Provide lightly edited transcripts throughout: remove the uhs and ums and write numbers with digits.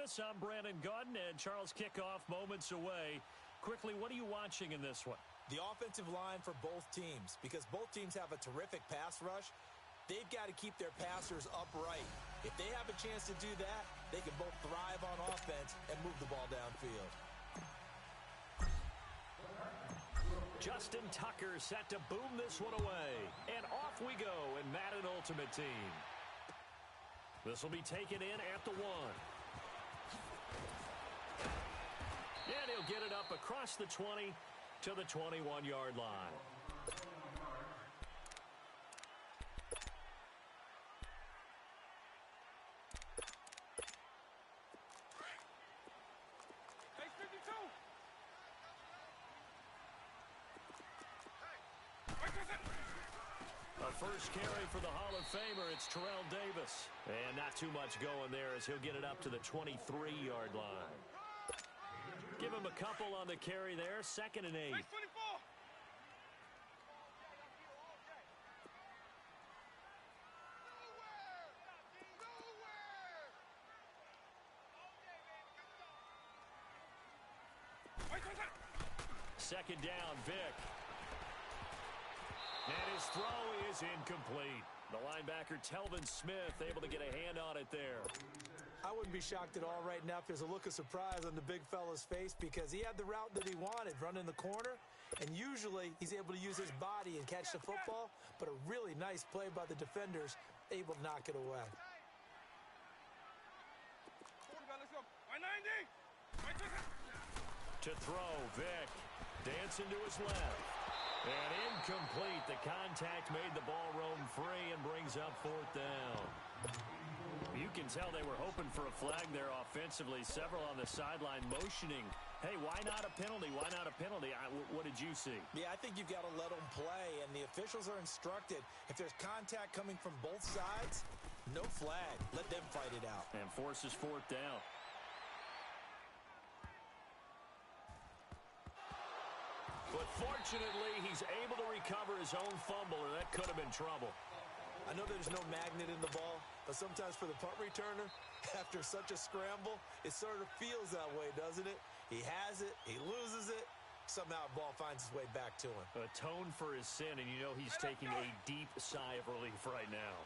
Davis. I'm Brandon Gaudin, and Charles kickoff moments away. Quickly, what are you watching in this one? The offensive line for both teams, because both teams have a terrific pass rush. They've got to keep their passers upright. If they have a chance to do that, they can both thrive on offense and move the ball downfield. Justin Tucker set to boom this one away. And off we go in Madden Ultimate Team. This will be taken in at the 1. And he'll get it up across the 20 to the 21-yard line. A first carry for the Hall of Famer, it's Terrell Davis. And not too much going there as he'll get it up to the 23-yard line. Give him a couple on the carry there, 2nd and 8. Second down, Vic. And his throw is incomplete. The linebacker, Telvin Smith, able to get a hand on it there. I wouldn't be shocked at all right now if there's a look of surprise on the big fella's face, because he had the route that he wanted, running the corner, and usually he's able to use his body and catch the football, but a really nice play by the defenders, able to knock it away. To throw, Vic. Dancing to his left. And incomplete. The contact made the ball roam free and brings up 4th down. You can tell they were hoping for a flag there offensively. Several on the sideline motioning. Hey, why not a penalty? Why not a penalty? What did you see? Yeah, I think you've got to let them play, and the officials are instructed. If there's contact coming from both sides, no flag. Let them fight it out. And forces 4th down. But fortunately, he's able to recover his own fumble, or that could have been trouble. I know there's no magnet in the ball, but sometimes for the punt returner, after such a scramble, it sort of feels that way, doesn't it? He has it, he loses it, somehow the ball finds its way back to him. Atone for his sin, and you know he's taking a deep sigh of relief right now.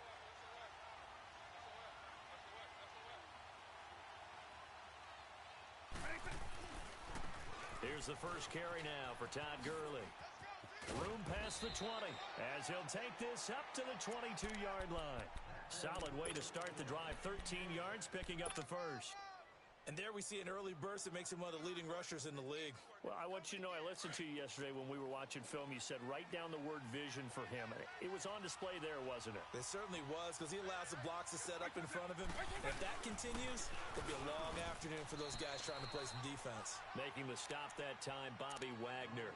Here's the first carry now for Todd Gurley. Room past the 20 as he'll take this up to the 22-yard line. Solid way to start the drive. 13 yards, picking up the first. And there we see an early burst that makes him one of the leading rushers in the league. Well, I want you to know, I listened to you yesterday when we were watching film. You said write down the word vision for him. It was on display there, wasn't it? It certainly was, because he allows the blocks to set up in front of him. And if that continues, it'll be a long afternoon for those guys trying to play some defense. Making the stop that time, Bobby Wagner.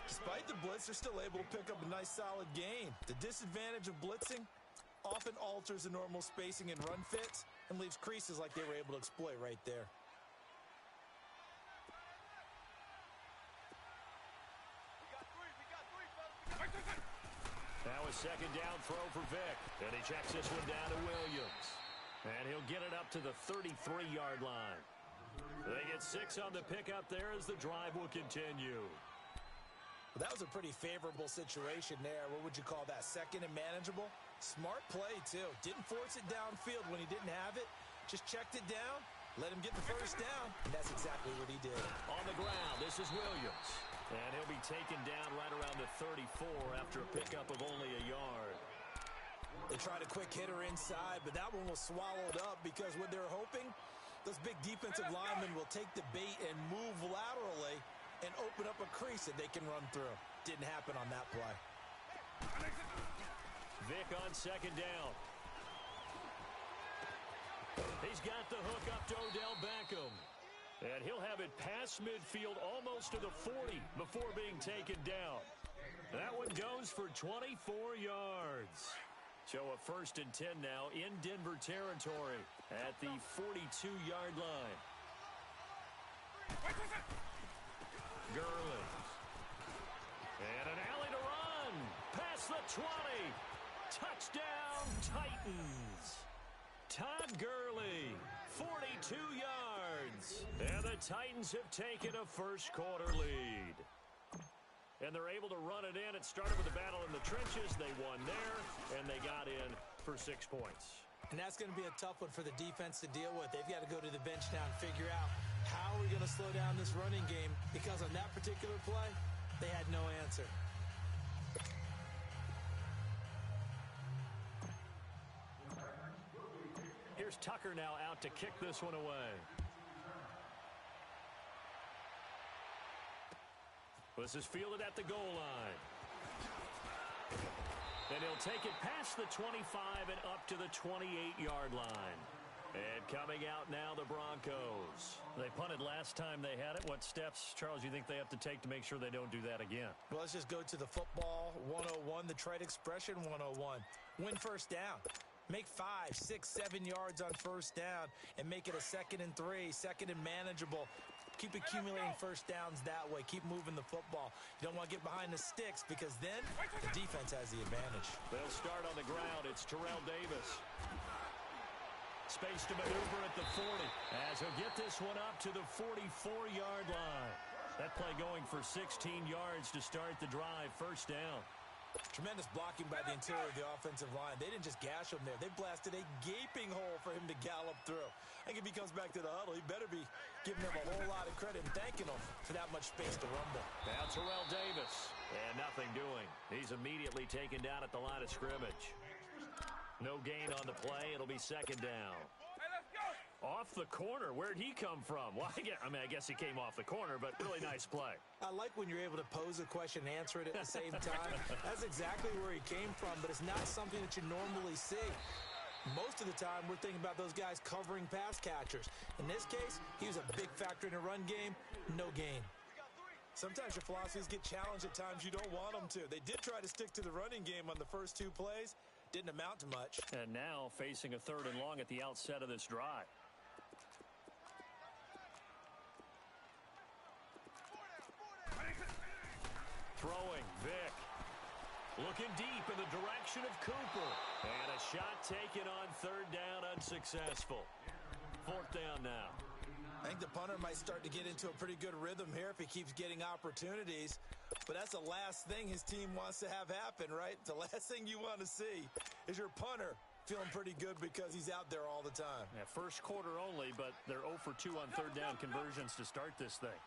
Despite the blitz, they're still able to pick up a nice, solid gain. The disadvantage of blitzing often alters the normal spacing and run fits and leaves creases like they were able to exploit right there. Now a second down throw for Vic. And he checks this one down to Williams. And he'll get it up to the 33-yard line. They get 6 on the pickup there as the drive will continue. Well, that was a pretty favorable situation there. What would you call that? Second and manageable? Smart play, too. Didn't force it downfield when he didn't have it. Just checked it down, let him get the first down, and that's exactly what he did. On the ground, this is Williams. And he'll be taken down right around the 34 after a pickup of only a yard. They tried a quick hitter inside, but that one was swallowed up because what they're hoping, those big defensive linemen will take the bait and move laterally and open up a crease that they can run through. Didn't happen on that play. Vic on second down. He's got the hook up to Odell Beckham. And he'll have it past midfield almost to the 40 before being taken down. That one goes for 24 yards. So a 1st and 10 now in Denver territory at the 42-yard line. Gurley. And an alley to run. Past the 20. Touchdown, Titans. Todd Gurley, 42 yards. Titans. And the Titans have taken a first-quarter lead. And they're able to run it in. It started with a battle in the trenches. They won there, and they got in for 6 points. And that's going to be a tough one for the defense to deal with. They've got to go to the bench now and figure out how are we going to slow down this running game, because on that particular play, they had no answer. Here's Tucker now out to kick this one away. This is fielded at the goal line. And he'll take it past the 25 and up to the 28-yard line. And coming out now, the Broncos. They punted last time they had it. What steps, Charles, you think they have to take to make sure they don't do that again? Well, let's just go to the football 101, the trade expression 101. Win first down. Make 5, 6, 7 yards on first down and make it a 2nd and 3, 2nd and manageable. Keep accumulating first downs that way. Keep moving the football. You don't want to get behind the sticks, because then the defense has the advantage. They'll start on the ground. It's Terrell Davis. Space to maneuver at the 40 as he'll get this one up to the 44-yard line. That play going for 16 yards to start the drive. First down. Tremendous blocking by the interior of the offensive line. They didn't just gash him there. They blasted a gaping hole for him to gallop through. I think if he comes back to the huddle, he better be giving them a whole lot of credit and thanking them for that much space to rumble. Now Terrell Davis. And nothing doing. He's immediately taken down at the line of scrimmage. No gain on the play. It'll be second down. Off the corner. Where'd he come from? Well, I guess he came off the corner, but really nice play. I like when you're able to pose a question and answer it at the same time. That's exactly where he came from, but it's not something that you normally see. Most of the time, we're thinking about those guys covering pass catchers. In this case, he was a big factor in the run game. No gain. Sometimes your philosophies get challenged at times you don't want them to. They did try to stick to the running game on the first 2 plays. Didn't amount to much. And now facing a 3rd and long at the outset of this drive. Throwing, Vick. Looking deep in the direction of Cooper. And a shot taken on 3rd down, unsuccessful. 4th down now. I think the punter might start to get into a pretty good rhythm here if he keeps getting opportunities. But that's the last thing his team wants to have happen, right? The last thing you want to see is your punter feeling pretty good because he's out there all the time. Yeah, first quarter only, but they're 0 for 2 on 3rd down conversions to start this thing.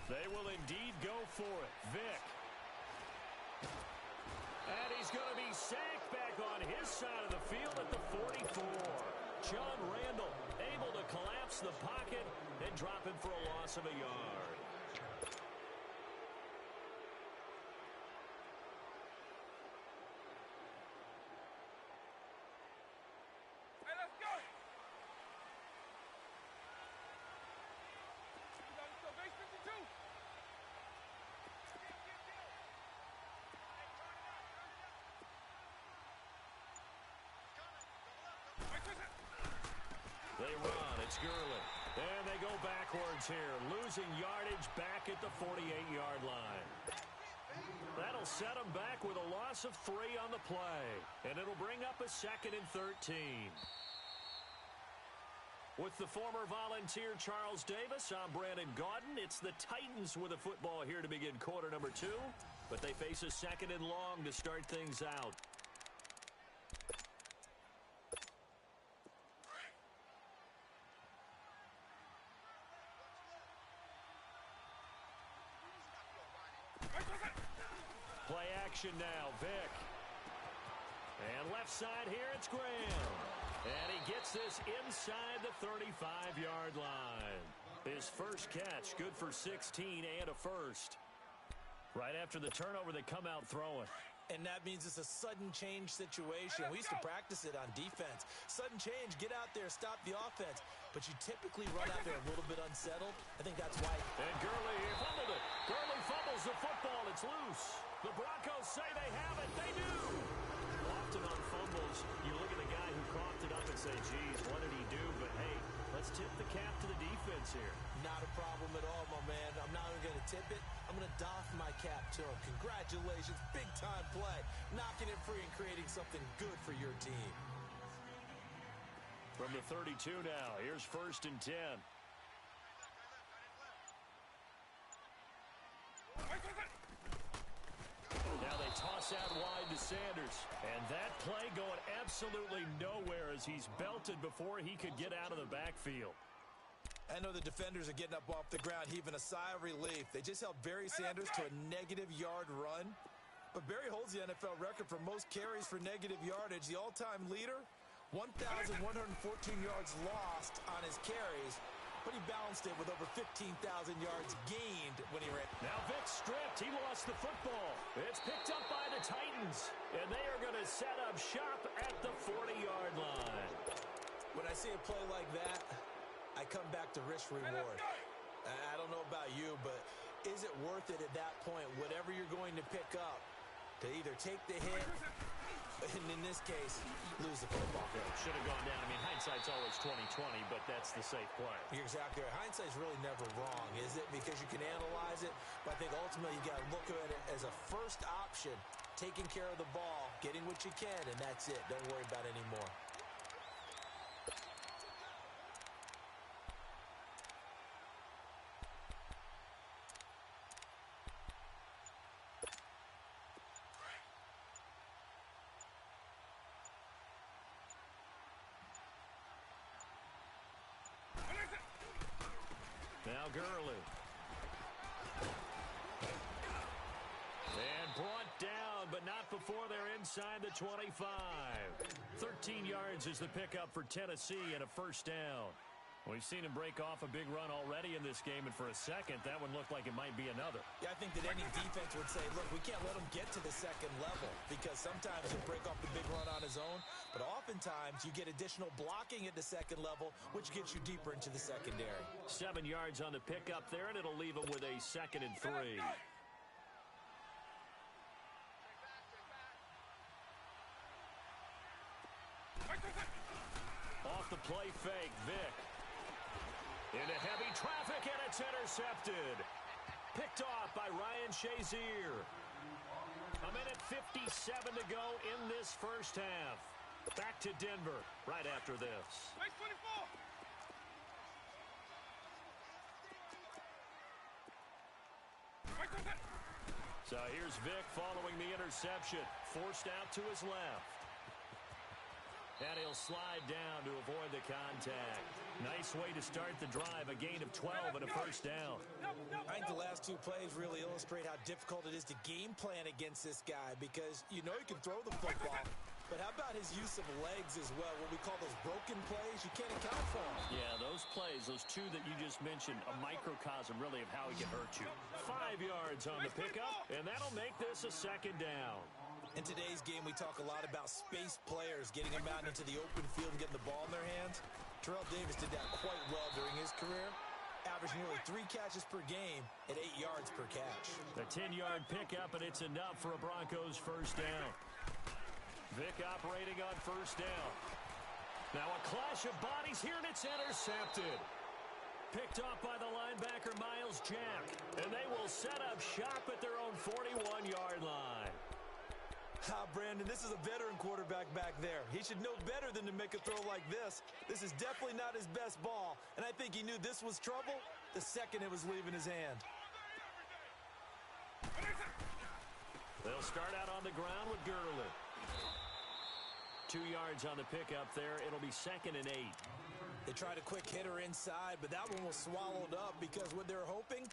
They will indeed go for it. Vick. And he's going to be sacked back on his side of the field at the 44. John Randall able to collapse the pocket and drop him for a loss of a yard. Hey, let's go! Base 52. They run. It's Gurley. And they go backwards here. Losing yardage back at the 48-yard line. That'll set them back with a loss of 3 on the play. And it'll bring up a 2nd and 13. With the former Volunteer Charles Davis, I'm Brandon Gaudin. It's the Titans with a football here to begin quarter number 2. But they face a 2nd and long to start things out. Play action now, Vick. And left side here, it's Graham. And he gets this inside the 35-yard line. His first catch, good for 16 and a first. Right after the turnover, they come out throwing. And that means it's a sudden change situation. We used to practice it on defense. Sudden change, get out there, stop the offense. But you typically run out there a little bit unsettled. I think that's why. And Gurley fumbled it. Gurley fumbles the football. It's loose. The Broncos say they have it. They do. Often on fumbles, you look at the guy who coughed it up and say, geez, what did he do? But, hey, let's tip the cap to the defense here. Not a problem at all, my man. I'm not even going to tip it. I'm going to doff my cap to him. Congratulations. Big-time play. Knocking it free and creating something good for your team. From the 32 now, here's 1st and 10. Now they toss out wide to Sanders. And that play going absolutely nowhere as he's belted before he could get out of the backfield. I know the defenders are getting up off the ground, heaving a sigh of relief. They just held Barry Sanders to a -yard run. But Barry holds the NFL record for most carries for negative yardage. The all-time leader, 1,114 yards lost on his carries. But he balanced it with over 15,000 yards gained when he ran. Now Vic stripped. He lost the football. It's picked up by the Titans. And they are going to set up shop at the 40-yard line. When I see a play like that, I come back to risk reward. I don't know about you, but is it worth it at that point, whatever you're going to pick up, to either take the hit, and in this case, lose the football? Yeah, should have gone down. I mean, hindsight's always 20/20, but that's the safe play. You're exactly right. Hindsight's really never wrong, is it? Because you can analyze it, but I think ultimately you got to look at it as a first option, taking care of the ball, getting what you can, and that's it. Don't worry about it anymore. Now Gurley. And brought down, but not before they're inside the 25. 13 yards is the pickup for Tennessee and a 1st down. We've seen him break off a big run already in this game, and for a second, that one looked like it might be another. Yeah, I think that any defense would say, look, we can't let him get to the second level, because sometimes he'll break off the big run on his own, but oftentimes you get additional blocking at the second level, which gets you deeper into the secondary. 7 yards on the pickup there, and it'll leave him with a 2nd and 3. Off the play fake, Vic. Into heavy traffic, and it's intercepted. Picked off by Ryan Shazier. A minute 57 to go in this first half. Back to Denver right after this. Base 24. So here's Vic following the interception. Forced out to his left. And he'll slide down to avoid the contact. Nice way to start the drive. A gain of 12 and a 1st down. I think the last 2 plays really illustrate how difficult it is to game plan against this guy, because you know he can throw the football, but how about his use of legs as well, what we call those broken plays? You can't account for them. Yeah, those plays, those 2 that you just mentioned, a microcosm really of how he can hurt you. 5 yards on the pickup, and that'll make this a 2nd down. In today's game, we talk a lot about space players, getting them out into the open field and getting the ball in their hands. Terrell Davis did that quite well during his career. Averaged nearly 3 catches per game at 8 yards per catch. A 10-yard pickup, and it's enough for a Broncos 1st down. Vic operating on 1st down. Now a clash of bodies here, and it's intercepted. Picked off by the linebacker, Miles Jack. And they will set up shop at their own 41-yard line. Brandon, this is a veteran quarterback back there. He should know better than to make a throw like this. This is definitely not his best ball, and I think he knew this was trouble the second it was leaving his hand. They'll start out on the ground with Gurley. 2 yards on the pickup there. It'll be 2nd and 8. They tried a quick hitter inside, but that one was swallowed up because what they're hoping,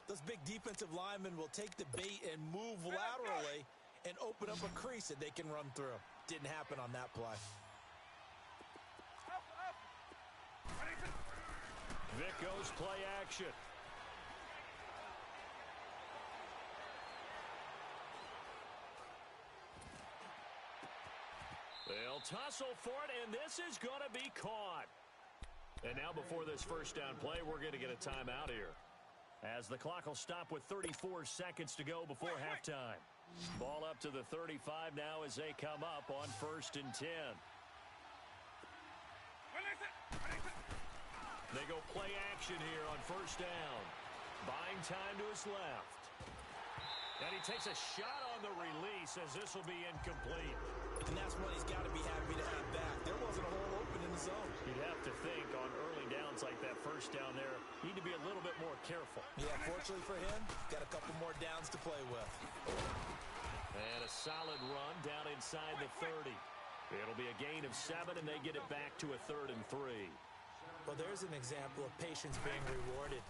those big defensive linemen will take the bait and move laterally and open up a crease that they can run through. Didn't happen on that play. Vic goes play action. They'll tussle for it, and this is going to be caught. And now before this 1st down play, we're going to get a timeout here, as the clock will stop with 34 seconds to go before halftime. Ball up to the 35 now as they come up on 1st and 10. They go play action here on 1st down. Buying time to his left. And he takes a shot on the release as this will be incomplete. And that's one he's got to be happy to have back. There wasn't a hole open in the zone. You'd have to think on early downs like that first down there, need to be a little bit more careful. Yeah, fortunately for him, got a couple more downs to play with. And a solid run down inside the 30. It'll be a gain of 7, and they get it back to a 3rd and 3. Well, there's an example of patience being rewarded.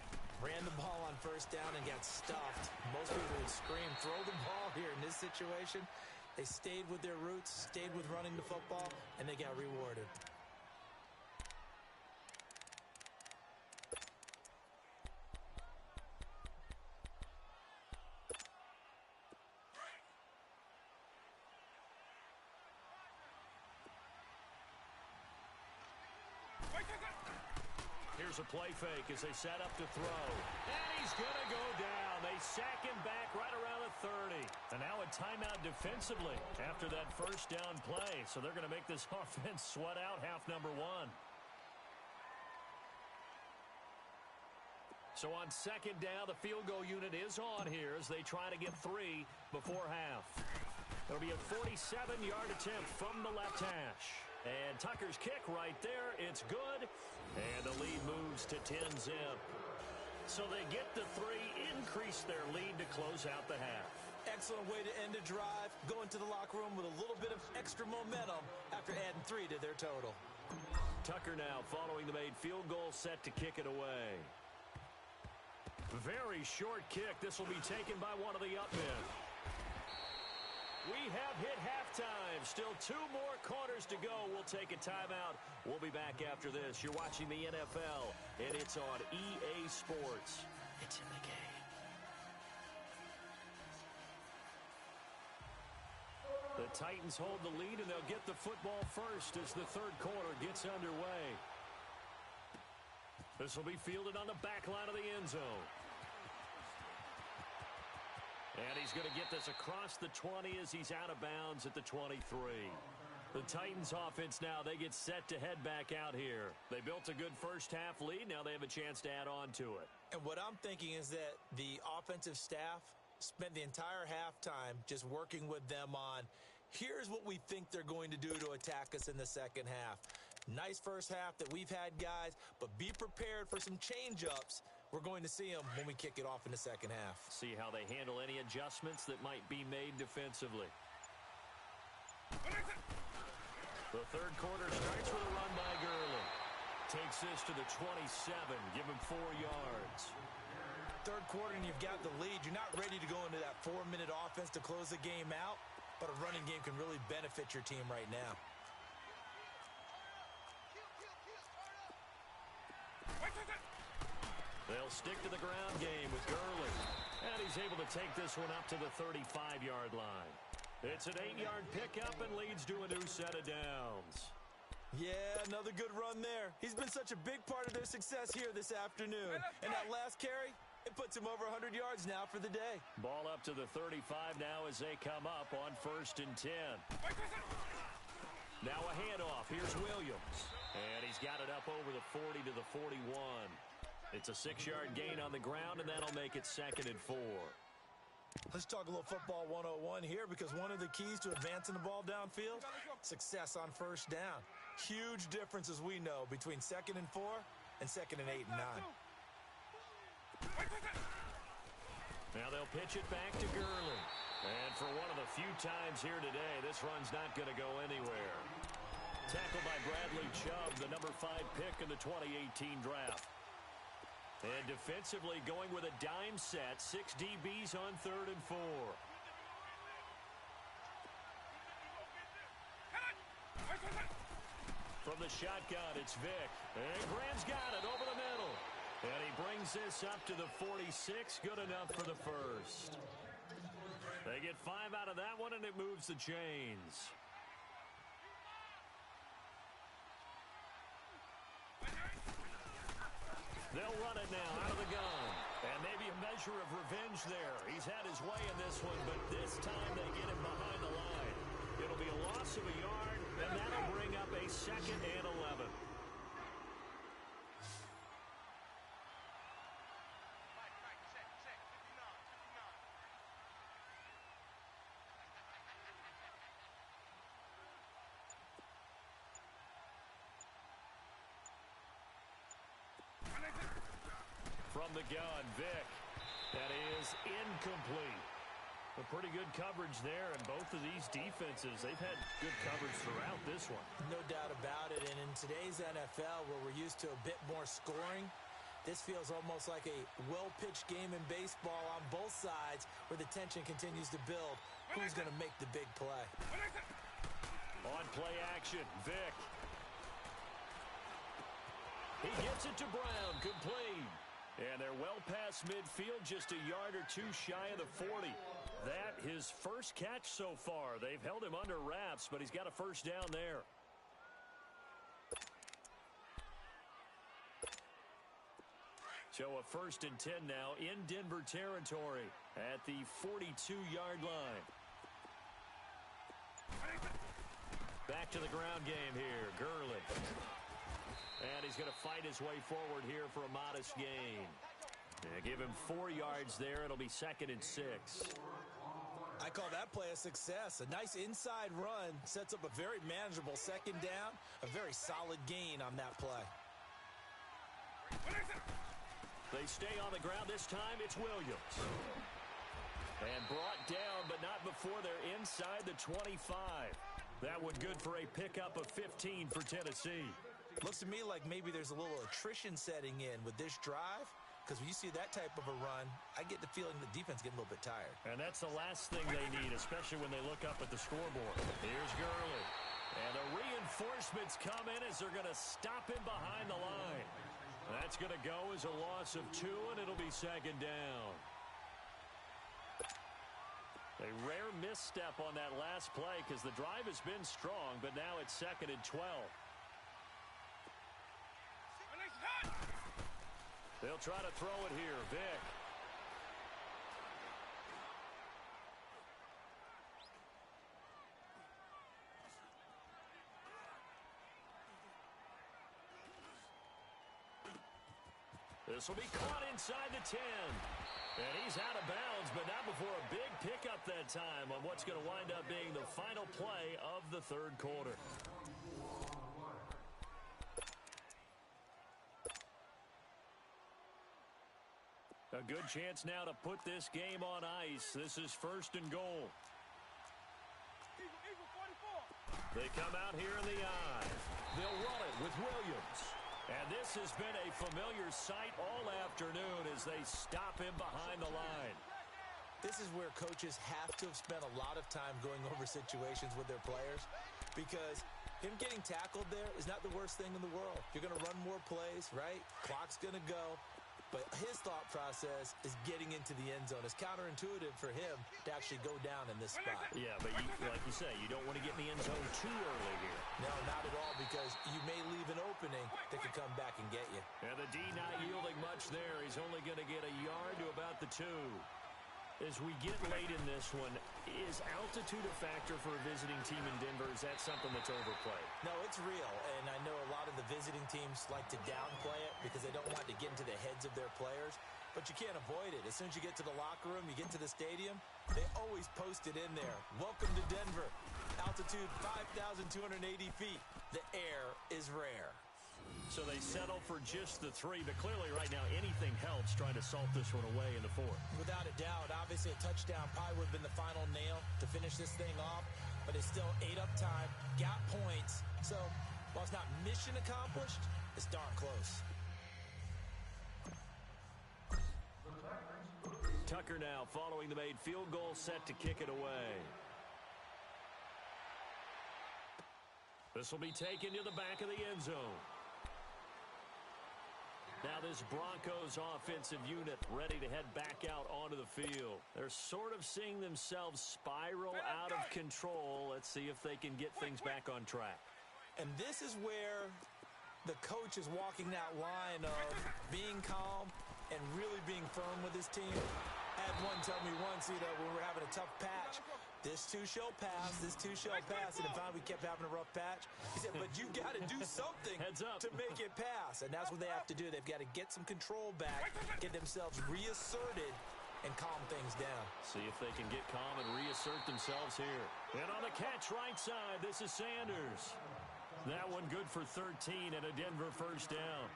Ran the ball on first down and got stuffed. Most people would scream, throw the ball here in this situation. They stayed with their roots, stayed with running the football, and they got rewarded. Here's a play fake as they set up to throw. And he's going to go down. They sack him back right around the 30. And now a timeout defensively after that first down play. So they're going to make this offense sweat out half number 1. So on second down, the field goal unit is on here as they try to get 3 before half. It'll be a 47-yard attempt from the left hash. And Tucker's kick right there. It's good. And the lead moves to 10-zip. So they get the 3, increase their lead to close out the half. Excellent way to end a drive. Go into the locker room with a little bit of extra momentum after adding 3 to their total. Tucker now following the made field goal, set to kick it away. Very short kick. This will be taken by one of the up men. We have hit halftime. Still 2 more quarters to go. We'll take a timeout. We'll be back after this. You're watching the NFL, and it's on EA Sports. It's in the game. The Titans hold the lead, and they'll get the football first as the third quarter gets underway. This will be fielded on the back line of the end zone. And he's going to get this across the 20 as he's out of bounds at the 23. The Titans offense now, they get set to head back out here. They built a good first half lead. Now they have a chance to add on to it. And what I'm thinking is that the offensive staff spent the entire halftime just working with them on, here's what we think they're going to do to attack us in the second half. Nice first half that we've had, guys, but be prepared for some change-ups. We're going to see them when we kick it off in the second half. See how they handle any adjustments that might be made defensively. The third quarter starts with a run by Gurley. Takes this to the 27. Give him 4 yards. Third quarter and you've got the lead. You're not ready to go into that 4-minute offense to close the game out, but a running game can really benefit your team right now. They'll stick to the ground game with Gurley. And he's able to take this one up to the 35-yard line. It's an 8-yard pickup and leads to a new set of downs. Yeah, another good run there. He's been such a big part of their success here this afternoon. And that last carry, it puts him over 100 yards now for the day. Ball up to the 35 now as they come up on 1st and 10. Now a handoff. Here's Williams. And he's got it up over the 40 to the 41. It's a 6-yard gain on the ground, and that'll make it 2nd and 4. Let's talk a little football 101 here, because one of the keys to advancing the ball downfield, success on first down. Huge difference, as we know, between 2nd and 4 and 2nd and 8 and 9. Now they'll pitch it back to Gurley. And for one of the few times here today, this run's not going to go anywhere. Tackled by Bradley Chubb, the number 5 pick in the 2018 draft. And defensively going with a dime set, 6 DBs on 3rd and 4. From the shotgun, it's Vick. And Graham's got it over the middle. And he brings this up to the 46, good enough for the first. They get 5 out of that one, and it moves the chains. They'll run it now out of the gun. And maybe a measure of revenge there. He's had his way in this one, but this time they get him behind the line. It'll be a loss of a yard, and that'll bring up a 2nd and 11. from the gun. Vick. That is incomplete. A pretty good coverage there, and both of these defenses, they've had good coverage throughout this one. No doubt about it, and in today's NFL, where we're used to a bit more scoring, this feels almost like a well-pitched game in baseball on both sides where the tension continues to build. Who's going to make the big play? On play action, Vick. He gets it to Brown, complete. And they're well past midfield, just a yard or two shy of the 40. That his first catch so far. They've held him under wraps, but he's got a first down there. So a 1st and 10 now in Denver territory at the 42-yard line. Back to the ground game here, Gurley. And he's going to fight his way forward here for a modest gain. Give him 4 yards there. It'll be 2nd and 6. I call that play a success. A nice inside run sets up a very manageable 2nd down. A very solid gain on that play. They stay on the ground. This time it's Williams. And brought down, but not before they're inside the 25. That one good for a pickup of 15 for Tennessee. Looks to me like maybe there's a little attrition setting in with this drive, because when you see that type of a run, I get the feeling the defense getting a little bit tired. And that's the last thing they need, especially when they look up at the scoreboard. Here's Gurley. And the reinforcements come in as they're going to stop him behind the line. That's going to go as a loss of 2, and it'll be 2nd down. A rare misstep on that last play because the drive has been strong, but now it's 2nd and 12. They'll try to throw it here. Vick. This will be caught inside the 10. And he's out of bounds, but not before a big pickup that time on what's going to wind up being the final play of the 3rd quarter. A good chance now to put this game on ice. This is 1st and goal. They come out here in the eye. They'll run it with Williams. And this has been a familiar sight all afternoon as they stop him behind the line. This is where coaches have to have spent a lot of time going over situations with their players, because him getting tackled there is not the worst thing in the world. You're going to run more plays, right? Clock's going to go. But his thought process is getting into the end zone. It's counterintuitive for him to actually go down in this spot. Yeah, but like you say, you don't want to get in the end zone too early here. No, not at all, because you may leave an opening that could come back and get you. And the D not yielding much there. He's only going to get a yard to about the 2. As we get late in this one, is altitude a factor for a visiting team in Denver? Is that something that's overplayed? No, it's real, and I know a lot of the visiting teams like to downplay it because they don't want to get into the heads of their players, but you can't avoid it. As soon as you get to the locker room, you get to the stadium, they always post it in there. Welcome to Denver. Altitude 5,280 feet. The air is rare. So they settle for just the 3, but clearly right now anything helps trying to salt this one away in the 4th. Without a doubt, obviously a touchdown probably would have been the final nail to finish this thing off, but it's still 8 up time, got points. So while it's not mission accomplished, it's darn close. Tucker now following the made field goal, set to kick it away. This will be taken to the back of the end zone. Now this Broncos offensive unit ready to head back out onto the field. They're sort of seeing themselves spiral out of control. Let's see if they can get things back on track. And this is where the coach is walking that line of being calm and really being firm with his team. I had one tell me once, when we're having a tough patch, this too shall pass, this too shall pass, and if we kept having a rough patch, he said, but you got to do something to make it pass, and that's what they have to do. They've got to get some control back, get themselves reasserted, and calm things down. See if they can get calm and reassert themselves here. And on the catch right side, this is Sanders. That one good for 13 and a Denver first down.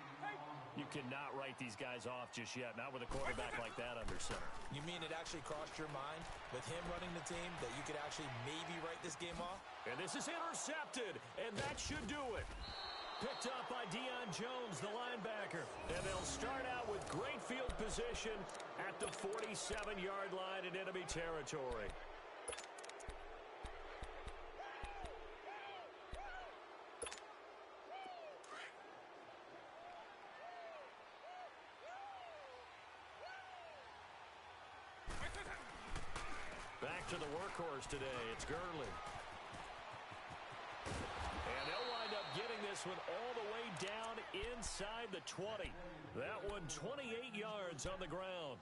You cannot write these guys off just yet, not with a quarterback like that under center. You mean it actually crossed your mind with him running the team that you could actually maybe write this game off? And this is intercepted, and that should do it. Picked up by Deion Jones, the linebacker. And they'll start out with great field position at the 47-yard line in enemy territory. Back to the workhorse today. It's Gurley. And they'll wind up getting this one all the way down inside the 20. That one 28 yards on the ground.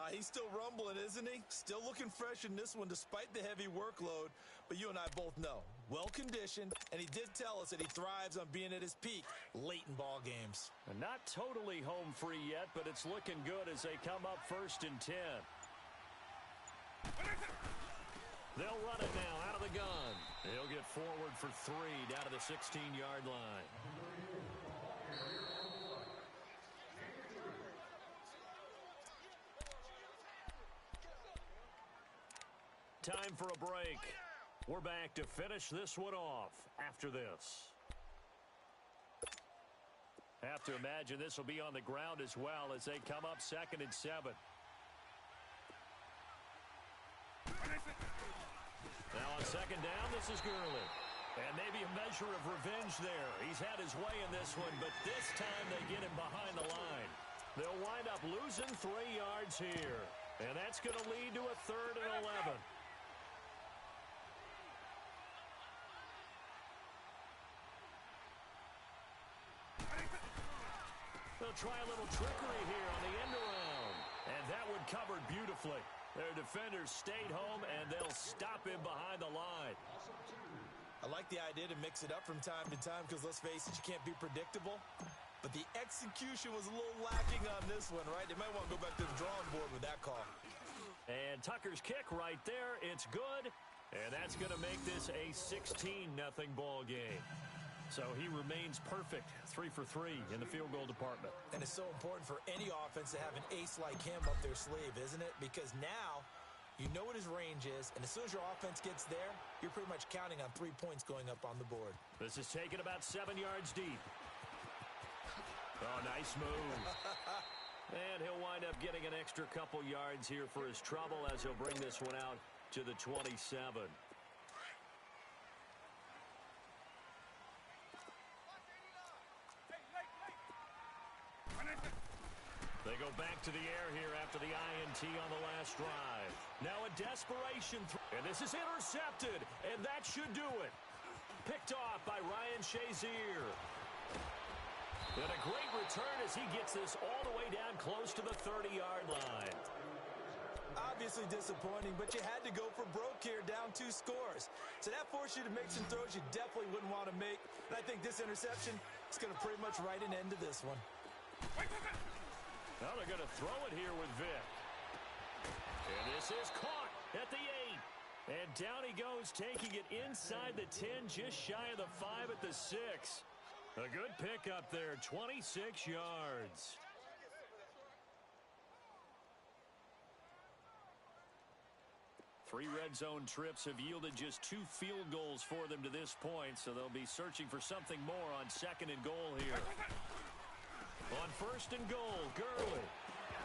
He's still rumbling, isn't he? Still looking fresh in this one despite the heavy workload. But you and I both know, well-conditioned, and he did tell us that he thrives on being at his peak late in ball games. And not totally home free yet, but it's looking good as they come up 1st and 10. They'll run it now out of the gun. He'll get forward for 3 down to the 16-yard line. Time for a break. We're back to finish this one off after this. Have to imagine this will be on the ground as well as they come up 2nd and 7. Now on 2nd down, this is Gurley. And maybe a measure of revenge there. He's had his way in this one, but this time they get him behind the line. They'll wind up losing 3 yards here. And that's going to lead to a 3rd and 11. They'll try a little trickery here on the end around. And that one covered beautifully. Their defenders stayed home, and they'll stop him behind the line. I like the idea to mix it up from time to time because, let's face it, you can't be predictable. But the execution was a little lacking on this one, right? They might want to go back to the drawing board with that call. And Tucker's kick right there. It's good. And that's going to make this a 16-0 ball game. So he remains perfect, 3 for 3 in the field goal department. And it's so important for any offense to have an ace like him up their sleeve, isn't it? Because now you know what his range is, and as soon as your offense gets there, you're pretty much counting on 3 points going up on the board. This is taken about 7 yards deep. Oh, nice move. And he'll wind up getting an extra couple yards here for his trouble as he'll bring this one out to the 27. They go back to the air here after the INT on the last drive. Now a desperation throw. And this is intercepted, and that should do it. Picked off by Ryan Shazier. And a great return as he gets this all the way down close to the 30-yard line. Obviously disappointing, but you had to go for broke here, down 2 scores. So that forced you to make some throws you definitely wouldn't want to make. And I think this interception is going to pretty much write an end to this one. Now they're going to throw it here with Vick. And this is caught at the 8. And down he goes, taking it inside the 10, just shy of the 5 at the 6. A good pickup there, 26 yards. Three red zone trips have yielded just 2 field goals for them to this point, so they'll be searching for something more on 2nd and goal here. On 1st and goal, Gurley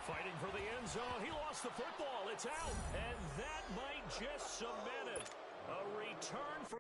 fighting for the end zone. He lost the football. It's out. And that might just cement it. A return for...